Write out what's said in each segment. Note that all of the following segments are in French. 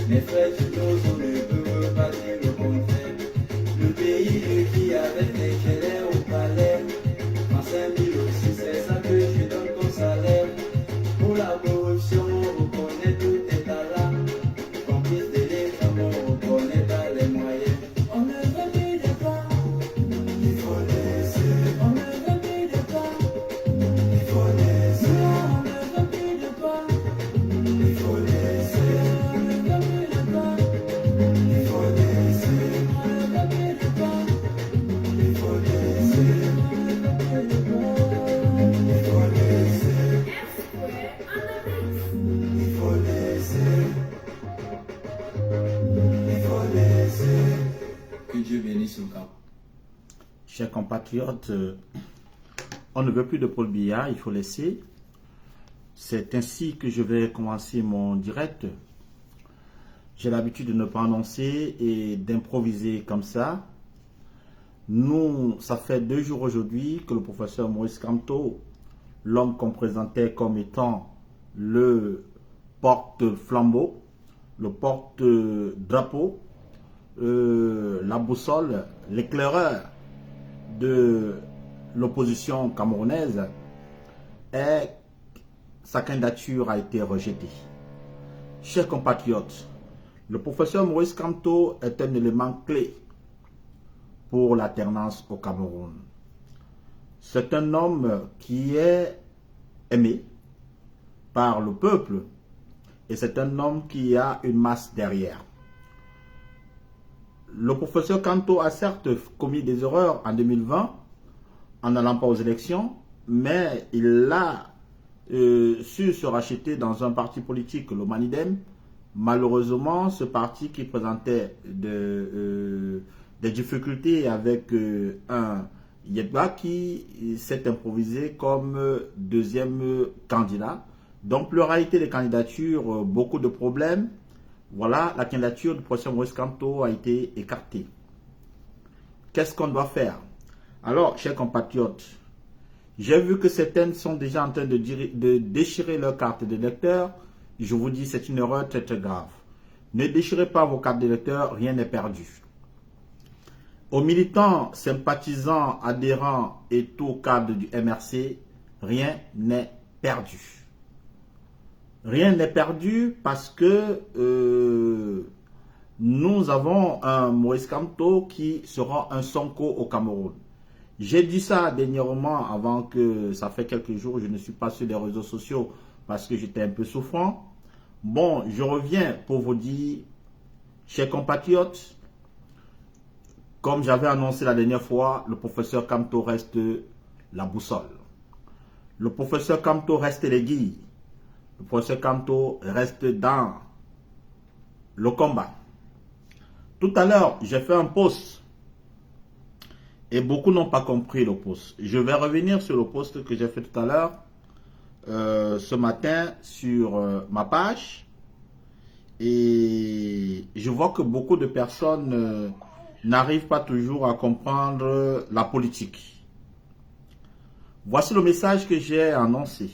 Les frères, tu n'oses, on ne peut pas dire le contraire. Le pays qui Dieu bénisse le Cap. Chers compatriotes, on ne veut plus de Paul Biya, il faut laisser. C'est ainsi que je vais commencer mon direct. J'ai l'habitude de ne pas annoncer et d'improviser comme ça. Nous, ça fait 2 jours aujourd'hui que le professeur Maurice Kamto, l'homme qu'on présentait comme étant le porte-flambeau, le porte-drapeau, la boussole, l'éclaireur de l'opposition camerounaise, sa candidature a été rejetée. Chers compatriotes, le professeur Maurice Kamto est un élément clé pour l'alternance au Cameroun. C'est un homme qui est aimé par le peuple et c'est un homme qui a une masse derrière. Le professeur Kamto a certes commis des erreurs en 2020 en n'allant pas aux élections, mais il a su se racheter dans un parti politique, le Manidem. Malheureusement, ce parti qui présentait des difficultés avec un Yedba qui s'est improvisé comme deuxième candidat. Donc, pluralité des candidatures, beaucoup de problèmes. Voilà, la candidature du professeur Maurice Kamto a été écartée. Qu'est-ce qu'on doit faire? Alors, chers compatriotes, j'ai vu que certaines sont déjà en train de déchirer leur carte d'électeur. Je vous dis, c'est une erreur très très grave. Ne déchirez pas vos cartes d'électeur, rien n'est perdu. Aux militants, sympathisants, adhérents et tout cadre du MRC, rien n'est perdu. Rien n'est perdu parce que nous avons un Maurice Kamto qui sera un Sonko au Cameroun. J'ai dit ça dernièrement avant que ça fait quelques jours, je ne suis pas sur les réseaux sociaux parce que j'étais un peu souffrant. Bon, je reviens pour vous dire, chers compatriotes, comme j'avais annoncé la dernière fois, le professeur Kamto reste la boussole. Le professeur Kamto reste l'aiguille. Le professeur Kamto reste dans le combat. Tout à l'heure, j'ai fait un post et beaucoup n'ont pas compris le post. Je vais revenir sur le post que j'ai fait tout à l'heure, ce matin, sur ma page. Et je vois que beaucoup de personnes n'arrivent pas toujours à comprendre la politique. Voici le message que j'ai annoncé.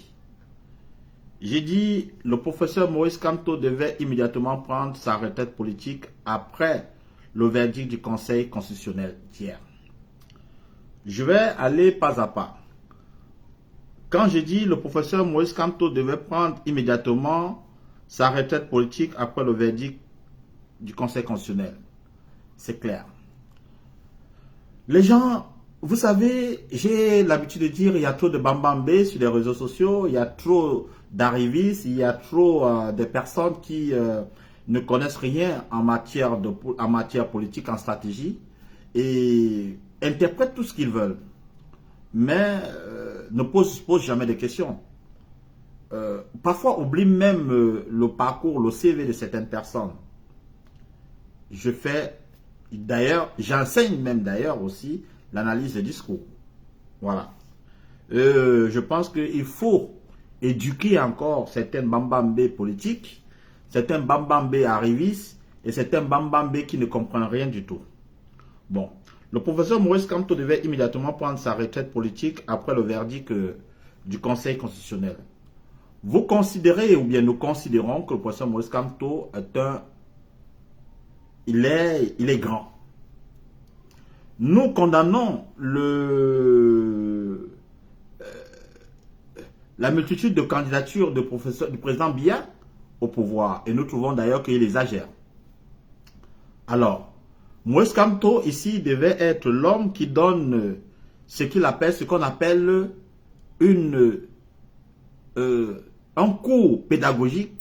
J'ai dit le professeur Maurice Kamto devait immédiatement prendre sa retraite politique après le verdict du Conseil constitutionnel d'hier. Je vais aller pas à pas. Quand j'ai dit le professeur Maurice Kamto devait prendre immédiatement sa retraite politique après le verdict du Conseil constitutionnel, c'est clair. Les gens, vous savez, j'ai l'habitude de dire il y a trop de bambambé sur les réseaux sociaux, il y a trop d'arrivistes, il y a trop de personnes qui ne connaissent rien en matière politique, en stratégie, et interprètent tout ce qu'ils veulent, mais ne posent jamais de questions. Parfois oublient même le parcours, le CV de certaines personnes. Je fais, d'ailleurs, j'enseigne même d'ailleurs aussi l'analyse des discours. Voilà. Je pense qu'il faut éduquer encore certains bambambés politiques, certains bambambés arrivistes et certains bambambés qui ne comprennent rien du tout. Bon, le professeur Maurice Kamto devait immédiatement prendre sa retraite politique après le verdict du Conseil constitutionnel. Vous considérez, ou bien nous considérons que le professeur Maurice Kamto est il est grand. Nous condamnons la multitude de candidatures du président Biya au pouvoir. Et nous trouvons d'ailleurs qu'il exagère. Alors, Maurice Kamto ici devait être l'homme qui donne ce qu'on appelle un cours pédagogique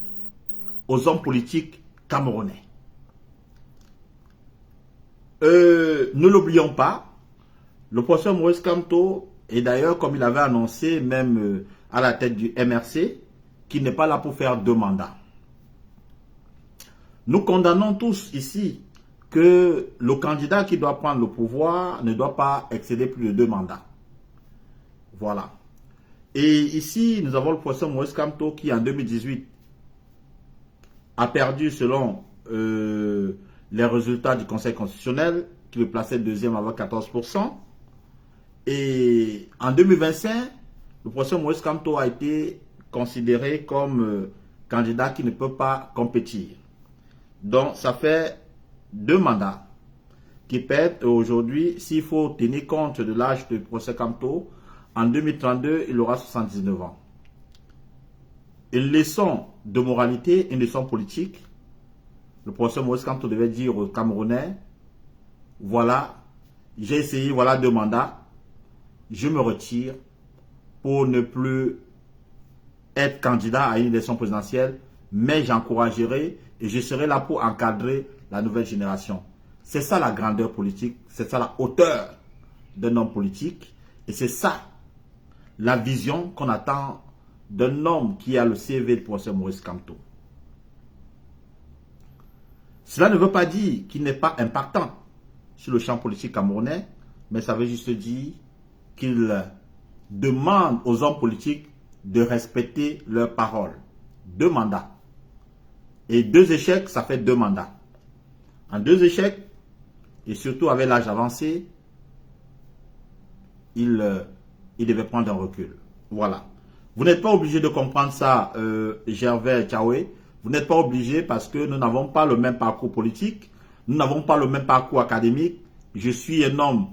aux hommes politiques camerounais. Ne l'oublions pas, le professeur Maurice Kamto, et d'ailleurs comme il avait annoncé même à la tête du MRC, qu'il n'est pas là pour faire 2 mandats. Nous condamnons tous ici que le candidat qui doit prendre le pouvoir ne doit pas excéder plus de 2 mandats. Voilà. Et ici, nous avons le professeur Moïse Kamto qui, en 2018, a perdu selon les résultats du Conseil constitutionnel, qui le plaçait deuxième avec 14%. Et en 2025, le professeur Moïse Kamto a été considéré comme candidat qui ne peut pas compétir. Donc, ça fait 2 mandats qui pètent. Aujourd'hui, s'il faut tenir compte de l'âge du professeur Kamto, en 2032, il aura 79 ans. Une leçon de moralité, une leçon politique. Le professeur Moïse Kamto devait dire aux Camerounais, voilà, j'ai essayé, voilà 2 mandats, je me retire pour ne plus être candidat à une élection présidentielle, mais j'encouragerai et je serai là pour encadrer la nouvelle génération. C'est ça la grandeur politique, c'est ça la hauteur d'un homme politique, et c'est ça la vision qu'on attend d'un homme qui a le CV de professeur Moïse Kamto. Cela ne veut pas dire qu'il n'est pas impactant sur le champ politique camerounais, mais ça veut juste dire qu'il demande aux hommes politiques de respecter leurs paroles. 2 mandats. Et 2 échecs, ça fait 2 mandats. En 2 échecs, et surtout avec l'âge avancé, il devait prendre un recul. Voilà. Vous n'êtes pas obligé de comprendre ça, Gervais Tchaoué. Vous n'êtes pas obligé parce que nous n'avons pas le même parcours politique. Nous n'avons pas le même parcours académique. Je suis un homme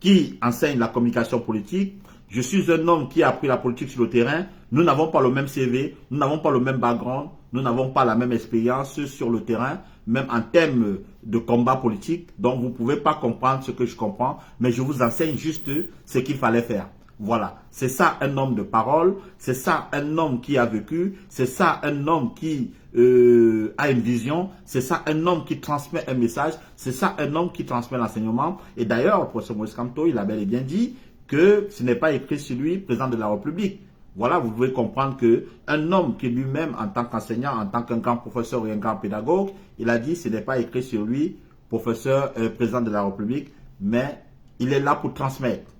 qui enseigne la communication politique. Je suis un homme qui a appris la politique sur le terrain. Nous n'avons pas le même CV. Nous n'avons pas le même background. Nous n'avons pas la même expérience sur le terrain, même en termes de combat politique. Donc, vous ne pouvez pas comprendre ce que je comprends, mais je vous enseigne juste ce qu'il fallait faire. Voilà, c'est ça un homme de parole, c'est ça un homme qui a vécu, c'est ça un homme qui a une vision, c'est ça un homme qui transmet un message, c'est ça un homme qui transmet l'enseignement. Et d'ailleurs, le professeur Moïse Kamto, il a bel et bien dit que ce n'est pas écrit sur lui, président de la République. Voilà, vous pouvez comprendre qu'un homme qui lui-même, en tant qu'enseignant, en tant qu'un grand professeur et un grand pédagogue, il a dit que ce n'est pas écrit sur lui, professeur, président de la République, mais il est là pour transmettre.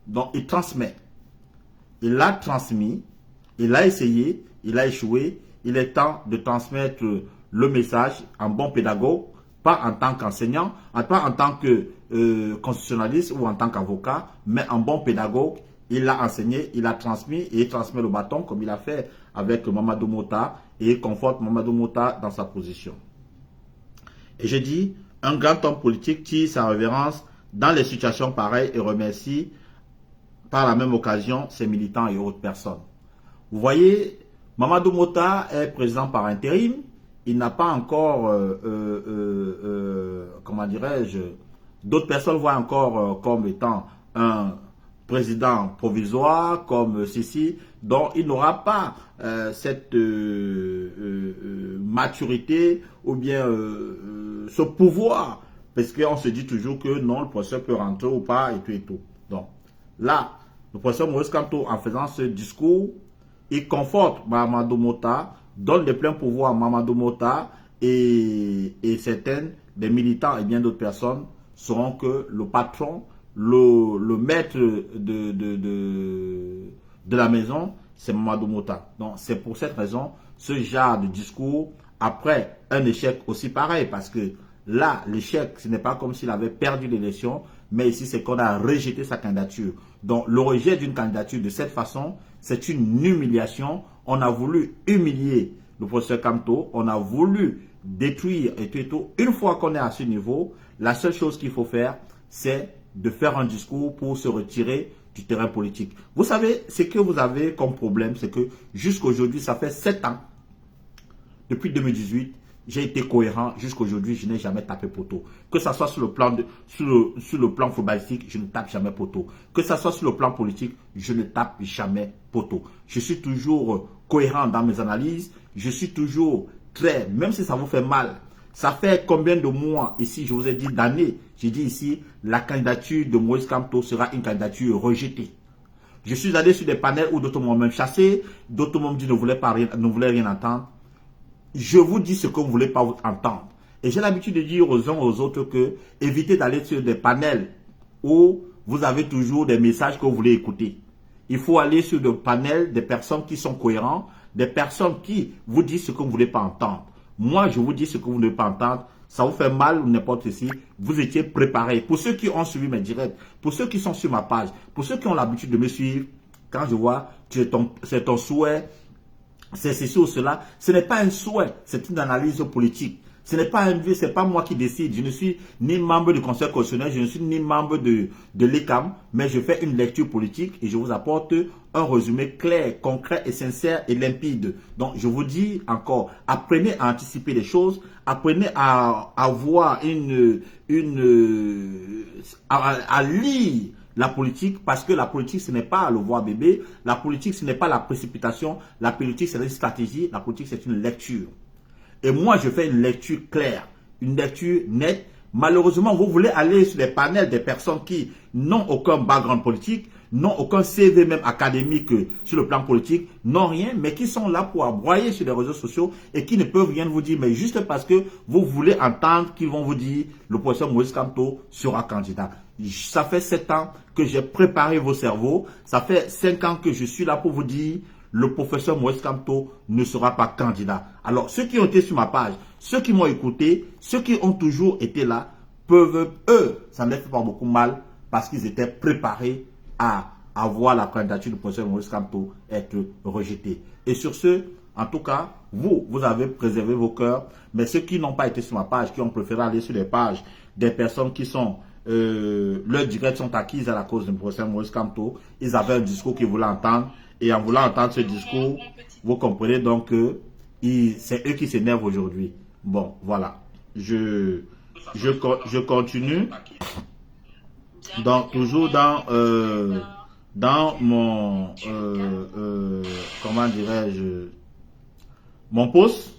Donc, il transmet. Il l'a transmis, il a essayé, il a échoué. Il est temps de transmettre le message en bon pédagogue, pas en tant qu'enseignant, pas en tant que constitutionnaliste ou en tant qu'avocat, mais en bon pédagogue. Il l'a enseigné, il a transmis et il transmet le bâton comme il a fait avec Mamadou Mota et il conforte Mamadou Mota dans sa position. Et je dis, un grand homme politique tire sa révérence dans les situations pareilles et remercie par la même occasion ses militants et autres personnes. Vous voyez, Mamadou Mota est président par intérim. Il n'a pas encore, comment dirais-je, d'autres personnes voient encore comme étant un président provisoire, comme ceci. Donc, il n'aura pas cette maturité ou bien ce pouvoir. Parce qu'on se dit toujours que non, le professeur peut rentrer ou pas et tout et tout. Donc, là, le professeur Moïse Kamto, en faisant ce discours, il conforte Mamadou Mota, donne les pleins pouvoirs à Mamadou Mota et certaines des militants et bien d'autres personnes sauront que le patron, le maître de la maison, c'est Mamadou Mota. Donc, c'est pour cette raison, ce genre de discours, après un échec aussi pareil, parce que là, l'échec, ce n'est pas comme s'il avait perdu l'élection, mais ici, c'est qu'on a rejeté sa candidature. Donc, le rejet d'une candidature de cette façon, c'est une humiliation. On a voulu humilier le professeur Kamto, on a voulu détruire et tout. Une fois qu'on est à ce niveau, la seule chose qu'il faut faire, c'est de faire un discours pour se retirer du terrain politique. Vous savez, ce que vous avez comme problème, c'est que jusqu'à aujourd'hui, ça fait 7 ans, depuis 2018, j'ai été cohérent. Jusqu'à aujourd'hui, je n'ai jamais tapé poteau. Que ce soit sur le plan, sur le plan footballistique, je ne tape jamais poteau. Que ce soit sur le plan politique, je ne tape jamais poteau. Je suis toujours cohérent dans mes analyses. Je suis toujours très, même si ça vous fait mal. Ça fait combien de mois ici, je vous ai dit d'années, j'ai dit ici, la candidature de Moïse Kamto sera une candidature rejetée. Je suis allé sur des panels où d'autres m'ont même chassé, d'autres m'ont dit ne voulaient rien entendre. Je vous dis ce que vous ne voulez pas entendre. Et j'ai l'habitude de dire aux uns aux autres que évitez d'aller sur des panels où vous avez toujours des messages que vous voulez écouter. Il faut aller sur des panels des personnes qui sont cohérentes, des personnes qui vous disent ce que vous ne voulez pas entendre. Moi, je vous dis ce que vous ne voulez pas entendre. Ça vous fait mal ou n'importe si. Vous étiez préparés. Pour ceux qui ont suivi mes directs, pour ceux qui sont sur ma page, pour ceux qui ont l'habitude de me suivre, quand je vois que c'est ton souhait, c'est ceci ou cela, ce n'est pas un souhait, c'est une analyse politique. Ce n'est pas moi qui décide. Je ne suis ni membre du Conseil constitutionnel, je ne suis ni membre de l'ECAM, mais je fais une lecture politique et je vous apporte un résumé clair, concret et sincère et limpide. Donc, je vous dis encore, apprenez à anticiper les choses, apprenez à avoir à lire la politique, parce que la politique, ce n'est pas le voir bébé, la politique, ce n'est pas la précipitation, la politique, c'est une stratégie, la politique, c'est une lecture. Et moi, je fais une lecture claire, une lecture nette. Malheureusement, vous voulez aller sur les panels des personnes qui n'ont aucun background politique, n'ont aucun CV même académique sur le plan politique, n'ont rien, mais qui sont là pour broyer sur les réseaux sociaux et qui ne peuvent rien vous dire, mais juste parce que vous voulez entendre qu'ils vont vous dire le professeur Moïse Kamto sera candidat. Ça fait 7 ans que j'ai préparé vos cerveaux, ça fait 5 ans que je suis là pour vous dire le professeur Moïse Kamto ne sera pas candidat. Alors, ceux qui ont été sur ma page, ceux qui m'ont écouté, ceux qui ont toujours été là, peuvent, eux, ça ne les fait pas beaucoup mal parce qu'ils étaient préparés à voir la candidature du professeur Moïse Kamto être rejetée. Et sur ce, en tout cas, vous avez préservé vos cœurs, mais ceux qui n'ont pas été sur ma page, qui ont préféré aller sur les pages des personnes qui sont leurs directs sont acquises à la cause du professeur Moïse Kamto, ils avaient un discours qu'ils voulaient entendre. Et en voulant entendre ce discours, vous comprenez donc que c'est eux qui s'énervent aujourd'hui. Bon, voilà. Je continue. Donc, toujours dans mon, comment dirais-je, mon post,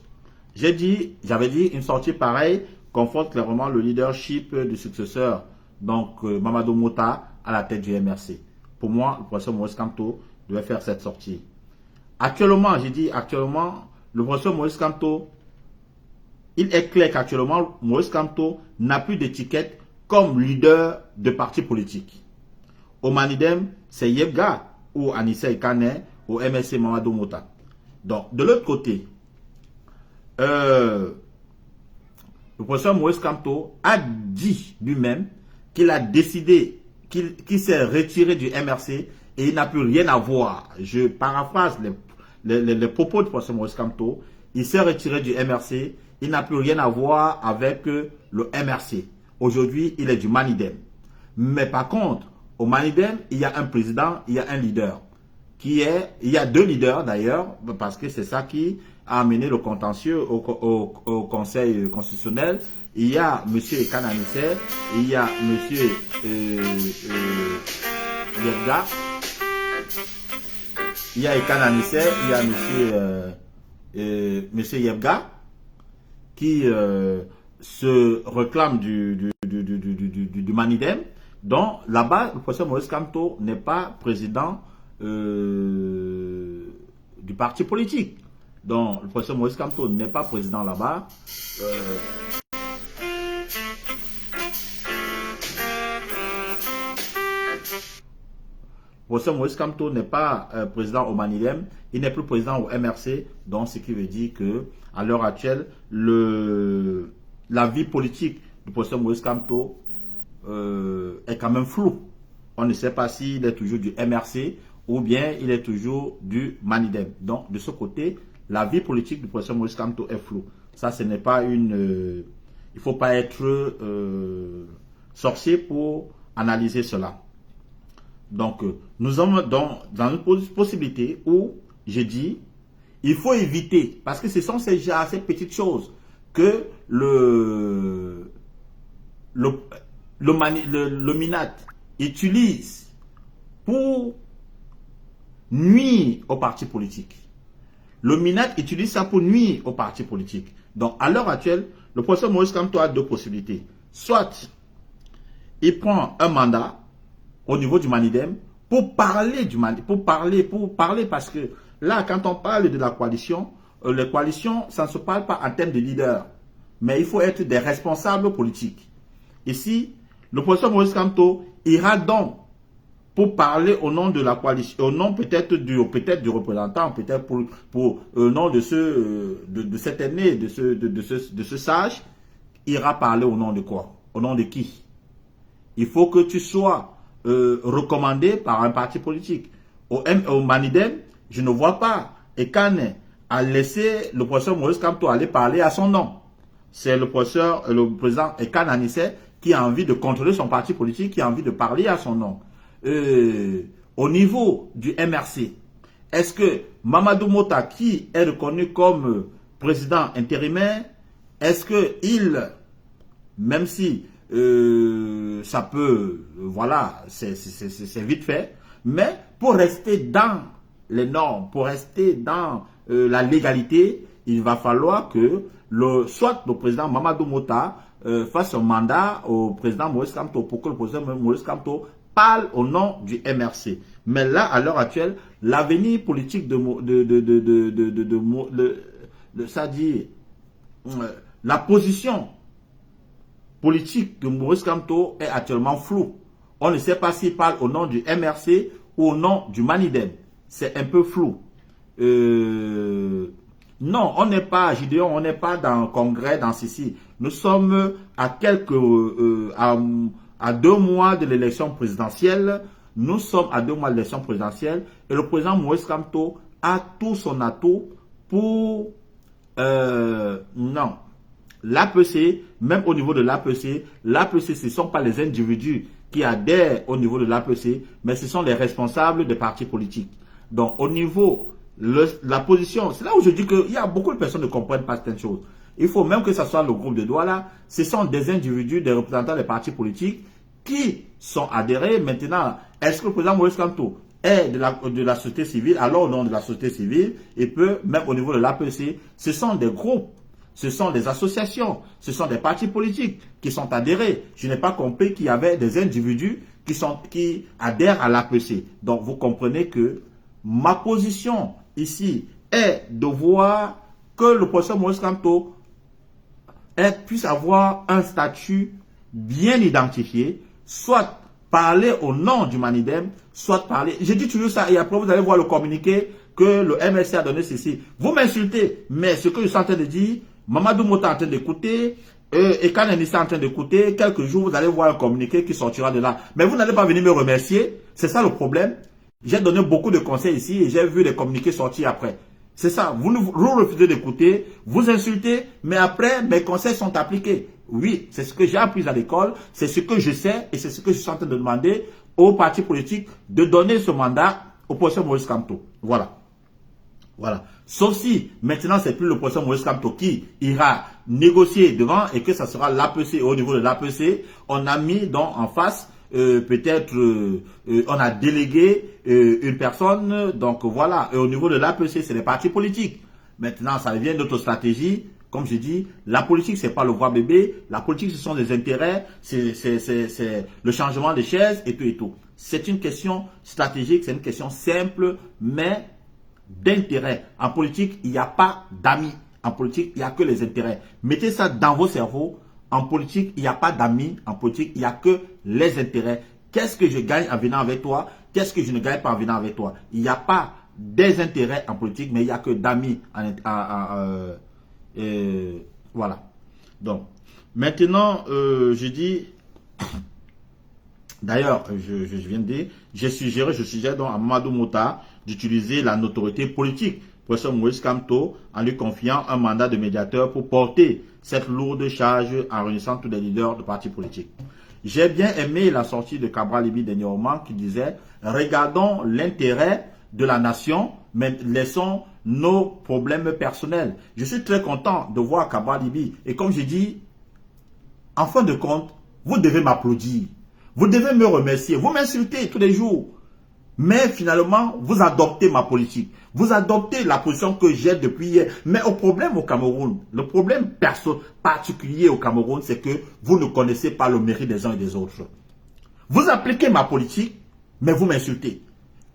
j'avais dit une sortie pareille conforte clairement le leadership du successeur, donc Mamadou Mota, à la tête du MRC. Pour moi, le professeur Moïse Kamto devait faire cette sortie. Actuellement, j'ai dit actuellement, le professeur Moïse Kamto, il est clair qu'actuellement, Moïse Kamto n'a plus d'étiquette comme leader de parti politique. Au Manidem, c'est Yebga ou Anissa Ekane au MSC Mamadou Mota. Donc, de l'autre côté, le professeur Moïse Kamto a dit lui-même qu'il a décidé, qu'il s'est retiré du MRC et il n'a plus rien à voir. Je paraphrase les propos du professeur Moïse Kamto. Il s'est retiré du MRC. Il n'a plus rien à voir avec le MRC. Aujourd'hui, il est du Manidem. Mais par contre, au Manidem, il y a un président, il y a un leader. Il y a 2 leaders d'ailleurs, parce que c'est ça qui a amené le contentieux au Conseil constitutionnel. Il y a M. Ekananise, il y a M. Yebga. Il y a Ekananise, il y a monsieur Yebga qui se réclame du Manidem. Donc là-bas, le professeur Moïse Kamto n'est pas président du parti politique. Donc le professeur Moïse Kamto n'est pas président là-bas. Le professeur Moïse Kamto n'est pas président au Manidem, il n'est plus président au MRC, donc ce qui veut dire que à l'heure actuelle, la vie politique du professeur Moïse Kamto est quand même floue. On ne sait pas s'il est toujours du MRC ou bien il est toujours du Manidem. Donc de ce côté, la vie politique du professeur Moïse Kamto est floue. Ça, ce n'est pas une... il ne faut pas être sorcier pour analyser cela. Donc, nous sommes dans une possibilité où, je dis, il faut éviter, parce que ce sont ces petites choses que le MINAT utilise pour nuire aux partis politiques. Le MINAT utilise ça pour nuire aux partis politiques. Donc, à l'heure actuelle, le professeur Moïse Kamto a 2 possibilités. Soit, il prend un mandat au niveau du Manidem pour parler parce que là, quand on parle de la coalition, les coalitions, ça ne se parle pas en termes de leader, mais il faut être des responsables politiques. Ici, le professeur Maurice Kamto ira donc pour parler au nom de la coalition, au nom peut-être du représentant, peut-être pour au nom de cet aîné, de ce sage, ira parler au nom de quoi? Au nom de qui? Il faut que tu sois recommandé par un parti politique. Au Maniden, je ne vois pas Ekane a laissé le professeur Maurice Kamto aller parler à son nom. C'est le président Ekane Anissé qui a envie de contrôler son parti politique, qui a envie de parler à son nom. Au niveau du MRC, est-ce que Mamadou Mota, qui est reconnu comme président intérimaire, est-ce que il, même si ça peut, voilà, c'est vite fait, mais pour rester dans les normes, pour rester dans la légalité, il va falloir que soit le président Mamadou Mota fasse un mandat au président Maurice Kamto pour que le président Maurice Kamto parle au nom du MRC. Mais là, à l'heure actuelle, l'avenir politique la position politique de Maurice Kamto est actuellement floue. On ne sait pas s'il parle au nom du MRC ou au nom du Maniden. C'est un peu flou. Non, on n'est pas, Gideon, on n'est pas dans un congrès, dans ceci. Nous sommes à à 2 mois de l'élection présidentielle. Nous sommes à 2 mois de l'élection présidentielle. Et le président Maurice Kamto a tout son atout pour... non. L'APC, même au niveau de l'APC, ce ne sont pas les individus qui adhèrent au niveau de l'APC, mais ce sont les responsables des partis politiques. Donc, au niveau, la position, c'est là où je dis qu'il y a beaucoup de personnes qui ne comprennent pas certaines choses. Il faut même que ce soit le groupe de Douala, ce sont des individus, des représentants des partis politiques qui sont adhérés. Maintenant, est-ce que le président Maurice Kamto est de la société civile? Alors, au nom de la société civile, et peut, même au niveau de l'APC, ce sont des groupes. Ce sont des associations, ce sont des partis politiques qui sont adhérés. Je n'ai pas compris qu'il y avait des individus qui adhèrent à l'APC. Donc, vous comprenez que ma position ici est de voir que le professeur Maurice Kamto puisse avoir un statut bien identifié, soit parler au nom du Manidem, soit parler... Je dis toujours ça et après vous allez voir le communiqué que le MSC a donné ceci. Vous m'insultez, mais ce que je suis en train de dire... Mamadou Mota est en train d'écouter, Ekane Anissé est en train d'écouter, quelques jours vous allez voir un communiqué qui sortira de là. Mais vous n'allez pas venir me remercier, c'est ça le problème. J'ai donné beaucoup de conseils ici et j'ai vu les communiqués sortir après. C'est ça, vous refusez d'écouter, vous insultez, mais après mes conseils sont appliqués. Oui, c'est ce que j'ai appris à l'école, c'est ce que je sais et c'est ce que je suis en train de demander aux partis politiques de donner ce mandat au professeur Maurice Kamto. Voilà. Voilà. Sauf si maintenant c'est plus le professeur Maurice Kamto qui ira négocier devant et que ça sera l'APC. Au niveau de l'APC, on a mis donc en face peut-être on a délégué une personne. Donc voilà. Et au niveau de l'APC, c'est les partis politiques. Maintenant, ça devient notre stratégie. Comme je dis, la politique, c'est pas le roi bébé. La politique, ce sont des intérêts, c'est le changement des chaises et tout et tout. C'est une question stratégique, c'est une question simple, mais d'intérêt. En politique, il n'y a pas d'amis. En politique, il n'y a que les intérêts. Mettez ça dans vos cerveaux. En politique, il n'y a pas d'amis. En politique, il n'y a que les intérêts. Qu'est-ce que je gagne en venant avec toi? Qu'est-ce que je ne gagne pas en venant avec toi? Il n'y a pas des intérêts en politique, mais il n'y a que d'amis. Voilà. Donc, maintenant, je dis... D'ailleurs, je viens de dire, je suggère donc à Mamadou Mota d'utiliser la notoriété politique, professeur Maurice Kamto, en lui confiant un mandat de médiateur pour porter cette lourde charge en réunissant tous les leaders de partis politiques. J'ai bien aimé la sortie de Cabral Libby dernièrement qui disait « Regardons l'intérêt de la nation, mais laissons nos problèmes personnels. » Je suis très content de voir Cabral Libby. Et comme je dis, en fin de compte, vous devez m'applaudir. Vous devez me remercier. Vous m'insultez tous les jours. Mais finalement, vous adoptez ma politique. Vous adoptez la position que j'ai depuis hier. Mais au problème au Cameroun, le problème particulier au Cameroun, c'est que vous ne connaissez pas le mérite des uns et des autres. Vous appliquez ma politique, mais vous m'insultez.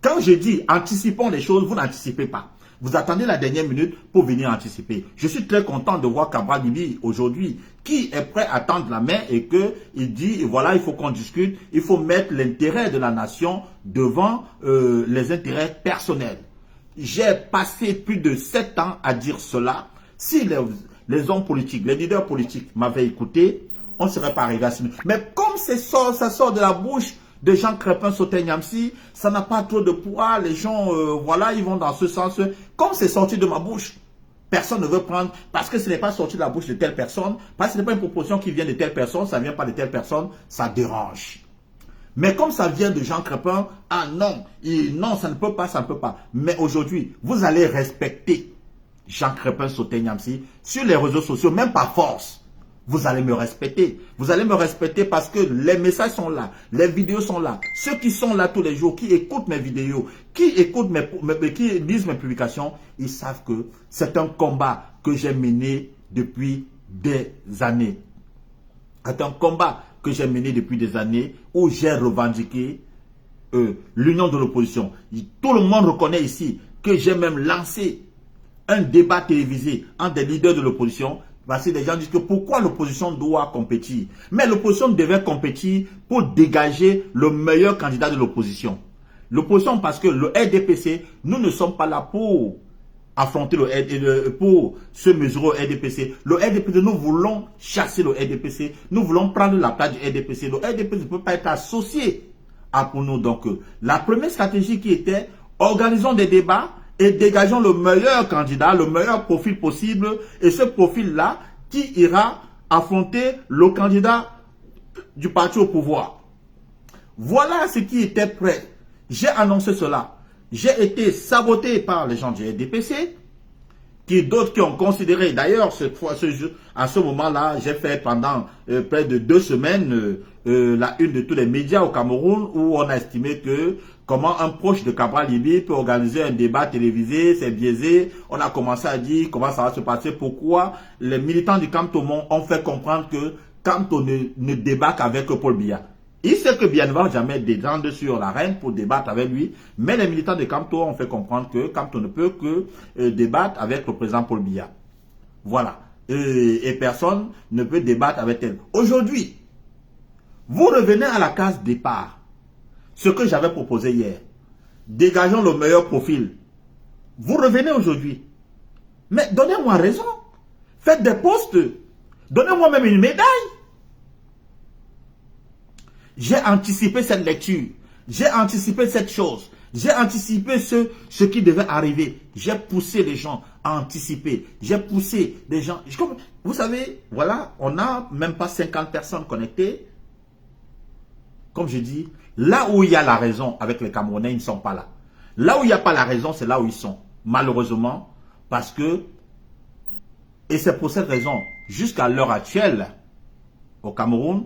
Quand je dis anticipons les choses, vous n'anticipez pas. Vous attendez la dernière minute pour venir anticiper. Je suis très content de voir Cabral Libye aujourd'hui, qui est prêt à tendre la main et qu'il dit, voilà, il faut qu'on discute, il faut mettre l'intérêt de la nation devant les intérêts personnels. J'ai passé plus de 7 ans à dire cela. Si les hommes politiques, les leaders politiques m'avaient écouté, on ne serait pas arrivé à ce niveau. Mais comme ça sort de la bouche de Jean Crépin Sauté-Niamsi, ça n'a pas trop de poids, les gens, voilà, ils vont dans ce sens. Comme c'est sorti de ma bouche, personne ne veut prendre, parce que ce n'est pas sorti de la bouche de telle personne, parce que ce n'est pas une proposition qui vient de telle personne, ça ne vient pas de telle personne, ça dérange. Mais comme ça vient de Jean Crépin, ah non, non, ça ne peut pas, ça ne peut pas. Mais aujourd'hui, vous allez respecter Jean Crépin Sauté-Niamsi sur les réseaux sociaux, même par force. Vous allez me respecter. Vous allez me respecter parce que les messages sont là, les vidéos sont là. Ceux qui sont là tous les jours, qui écoutent mes vidéos, qui écoutent qui lisent mes publications, ils savent que c'est un combat que j'ai mené depuis des années. C'est un combat que j'ai mené depuis des années où j'ai revendiqué l'union de l'opposition. Tout le monde reconnaît ici que j'ai même lancé un débat télévisé entre des leaders de l'opposition. Parce que les gens disent que pourquoi l'opposition doit compétir. Mais l'opposition devait compétir pour dégager le meilleur candidat de l'opposition. L'opposition, parce que le RDPC, nous ne sommes pas là pour affronter pour se mesurer au RDPC. Le RDPC, nous voulons chasser le RDPC. Nous voulons prendre la place du RDPC. Le RDPC ne peut pas être associé pour nous. Donc, la première stratégie qui était, organisons des débats, et dégageons le meilleur candidat, le meilleur profil possible. Et ce profil-là qui ira affronter le candidat du parti au pouvoir. Voilà ce qui était prêt. J'ai annoncé cela. J'ai été saboté par les gens du RDPC, d'autres qui ont considéré, d'ailleurs, à ce moment-là, j'ai fait pendant près de 2 semaines la une de tous les médias au Cameroun où on a estimé que comment un proche de Cabral Libye peut organiser un débat télévisé, c'est biaisé. On a commencé à dire comment ça va se passer, pourquoi les militants du Camp Tomon ont fait comprendre que Camto ne débat qu'avec Paul Biya. Il sait que Biya ne va jamais descendre sur l'arène pour débattre avec lui, mais les militants de Camto ont fait comprendre que Camto ne peut que débattre avec le président Paul Biya. Voilà. Et personne ne peut débattre avec elle. Aujourd'hui, vous revenez à la case départ. Ce que j'avais proposé hier. Dégageons le meilleur profil. Vous revenez aujourd'hui. Mais donnez-moi raison. Faites des postes. Donnez-moi même une médaille. J'ai anticipé cette lecture. J'ai anticipé cette chose. J'ai anticipé ce qui devait arriver. J'ai poussé les gens à anticiper. J'ai poussé les gens. Vous savez, voilà, on n'a même pas 50 personnes connectées. Comme je dis, là où il y a la raison avec les Camerounais, ils ne sont pas là. Là où il n'y a pas la raison, c'est là où ils sont. Malheureusement, parce que, et c'est pour cette raison, jusqu'à l'heure actuelle, au Cameroun,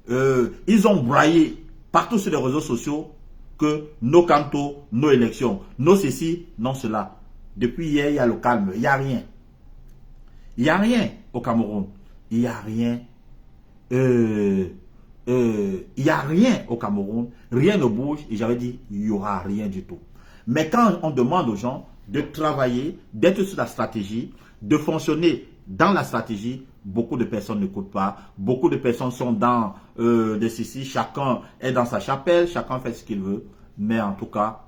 ils ont braillé partout sur les réseaux sociaux que nos cantos, nos élections, nos ceci, non cela. Depuis hier, il y a le calme, il n'y a rien. Il n'y a rien au Cameroun. Il n'y a rien. Il n'y a rien au Cameroun, rien ne bouge et j'avais dit il n'y aura rien du tout. Mais quand on demande aux gens de travailler, d'être sur la stratégie, de fonctionner dans la stratégie, beaucoup de personnes n'écoutent pas, beaucoup de personnes sont dans des ceci, chacun est dans sa chapelle, chacun fait ce qu'il veut, mais en tout cas,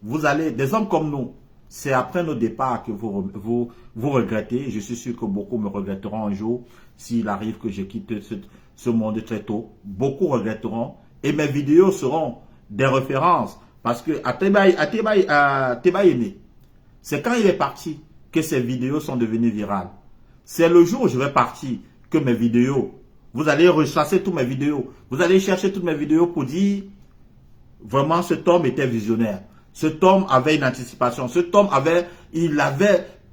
vous allez, des hommes comme nous, c'est après nos départs que vous regrettez, je suis sûr que beaucoup me regretteront un jour s'il arrive que je quitte ce monde très tôt. Beaucoup regretteront et mes vidéos seront des références parce que à Tebaïene, c'est quand il est parti que ces vidéos sont devenues virales. C'est le jour où je vais partir que mes vidéos, vous allez rechasser toutes mes vidéos, vous allez chercher toutes mes vidéos pour dire vraiment cet homme était visionnaire. Cet homme avait une anticipation. Cet homme avait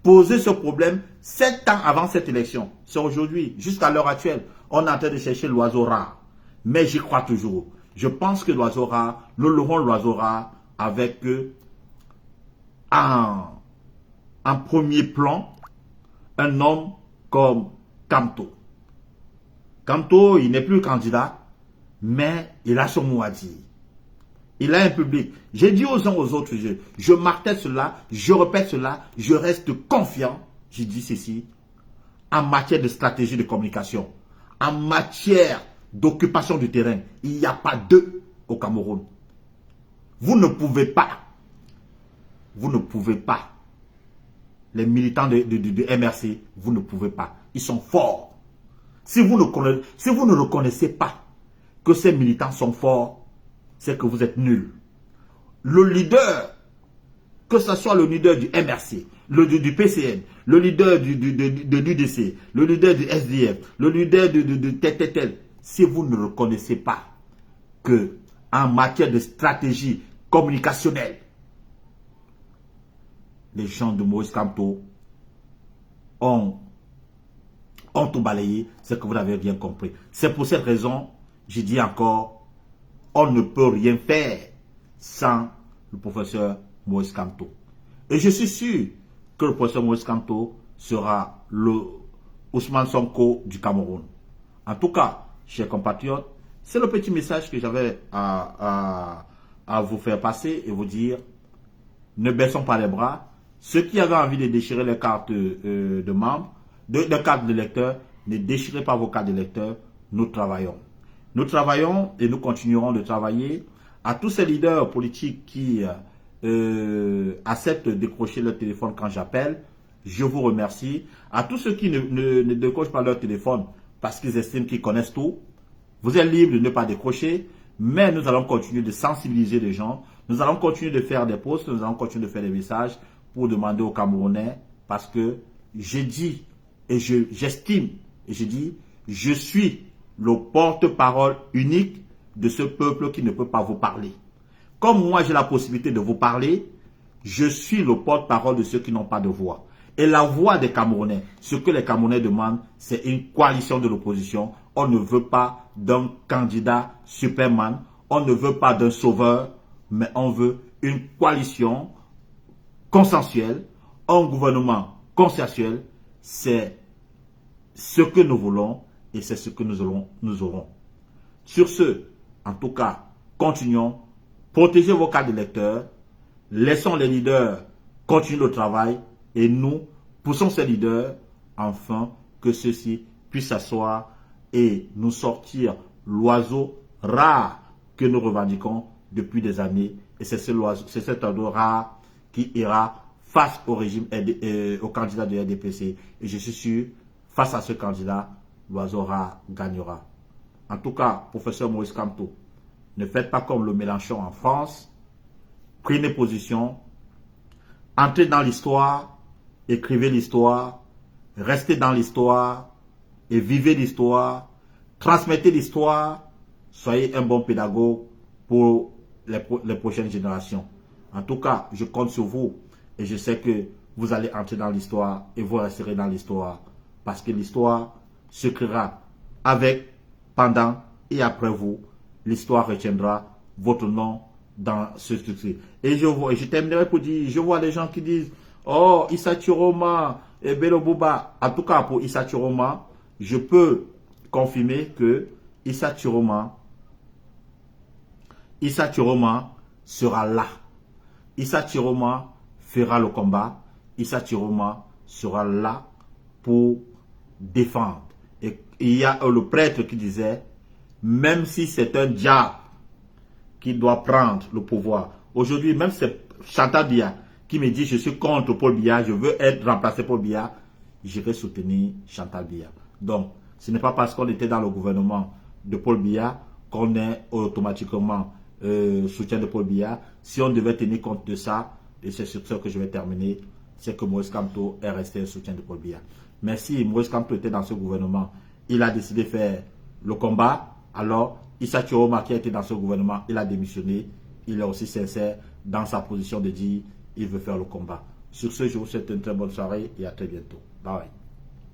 posé ce problème 7 ans avant cette élection. C'est aujourd'hui, jusqu'à l'heure actuelle. On est en train de chercher l'oiseau rare. Mais j'y crois toujours. Je pense que l'oiseau rare, nous l'aurons l'oiseau rare avec en premier plan un homme comme Camto. Camto, il n'est plus candidat, mais il a son mot à dire. Il a un public. J'ai dit aux uns aux autres, je martèle cela, je répète cela, je reste confiant. J'ai dit ceci, en matière de stratégie de communication, en matière d'occupation du terrain, il n'y a pas deux au Cameroun. Vous ne pouvez pas, les militants de MRC, vous ne pouvez pas. Ils sont forts. Si vous ne reconnaissez pas que ces militants sont forts, c'est que vous êtes nuls. Le leader, que ce soit le leader du MRC, du PCN, le leader de l'UDC, le leader du SDF, le leader de tel, si vous ne reconnaissez pas que en matière de stratégie communicationnelle, les gens de Moïse Kamto ont tout balayé, c'est que vous n'avez rien compris. C'est pour cette raison, je dis encore, on ne peut rien faire sans le professeur Moïse Kamto. Et je suis sûr que le professeur Moïse Kamto sera le Ousmane Sonko du Cameroun. En tout cas, chers compatriotes, c'est le petit message que j'avais à vous faire passer et vous dire, ne baissons pas les bras. Ceux qui avaient envie de déchirer les cartes de membres, de cartes de lecteurs, ne déchirez pas vos cartes de lecteurs, nous travaillons. Nous travaillons et nous continuerons de travailler. À tous ces leaders politiques qui acceptent de décrocher leur téléphone quand j'appelle, je vous remercie. À tous ceux qui ne décrochent pas leur téléphone parce qu'ils estiment qu'ils connaissent tout, vous êtes libre de ne pas décrocher, mais nous allons continuer de sensibiliser les gens. Nous allons continuer de faire des posts, nous allons continuer de faire des messages pour demander aux Camerounais, parce que j'ai dit et j'estime et je dis, je suis le porte-parole unique de ce peuple qui ne peut pas vous parler. Comme moi j'ai la possibilité de vous parler, je suis le porte-parole de ceux qui n'ont pas de voix. Et la voix des Camerounais, ce que les Camerounais demandent, c'est une coalition de l'opposition. On ne veut pas d'un candidat Superman, on ne veut pas d'un sauveur, mais on veut une coalition consensuelle, un gouvernement consensuel. C'est ce que nous voulons et c'est ce que nous aurons. Sur ce, en tout cas, continuons, protégez vos cartes de lecteurs, laissons les leaders continuer le travail et nous poussons ces leaders afin que ceux-ci puissent s'asseoir et nous sortir l'oiseau rare que nous revendiquons depuis des années. Et c'est cet oiseau rare qui ira face au régime, au candidat de RDPC. Et je suis sûr, face à ce candidat, l'oiseau rare gagnera. En tout cas, professeur Moïse Kamto, ne faites pas comme le Mélenchon en France. Prenez position, entrez dans l'histoire, écrivez l'histoire, restez dans l'histoire et vivez l'histoire, transmettez l'histoire, soyez un bon pédagogue pour les prochaines générations. En tout cas, je compte sur vous et je sais que vous allez entrer dans l'histoire et vous resterez dans l'histoire parce que l'histoire se créera avec, pendant et après vous. L'histoire retiendra votre nom dans ce succès. Et je terminerai pour dire, je vois les gens qui disent, oh, Issa Chiroma et Bello Bouba. En tout cas, pour Issa Chiroma, je peux confirmer que Issa Chiroma sera là. Issa Chiroma fera le combat. Issa Chiroma sera là pour défendre. Et il y a le prêtre qui disait, même si c'est un diable qui doit prendre le pouvoir. Aujourd'hui, même c'est Chantal Biya qui me dit, je suis contre Paul Biya, je veux être remplacé Paul Biya, je vais soutenir Chantal Biya. Donc, ce n'est pas parce qu'on était dans le gouvernement de Paul Biya qu'on est automatiquement soutien de Paul Biya. Si on devait tenir compte de ça, et c'est sur ça que je vais terminer, c'est que Moïse Kamto est resté un soutien de Paul Biya. Mais si Moïse Kamto était dans ce gouvernement, il a décidé de faire le combat, alors Issa Chiroma qui a été dans ce gouvernement, il a démissionné. Il est aussi sincère dans sa position de dire il veut faire le combat. Sur ce, je vous souhaite une très bonne soirée et à très bientôt. Bye.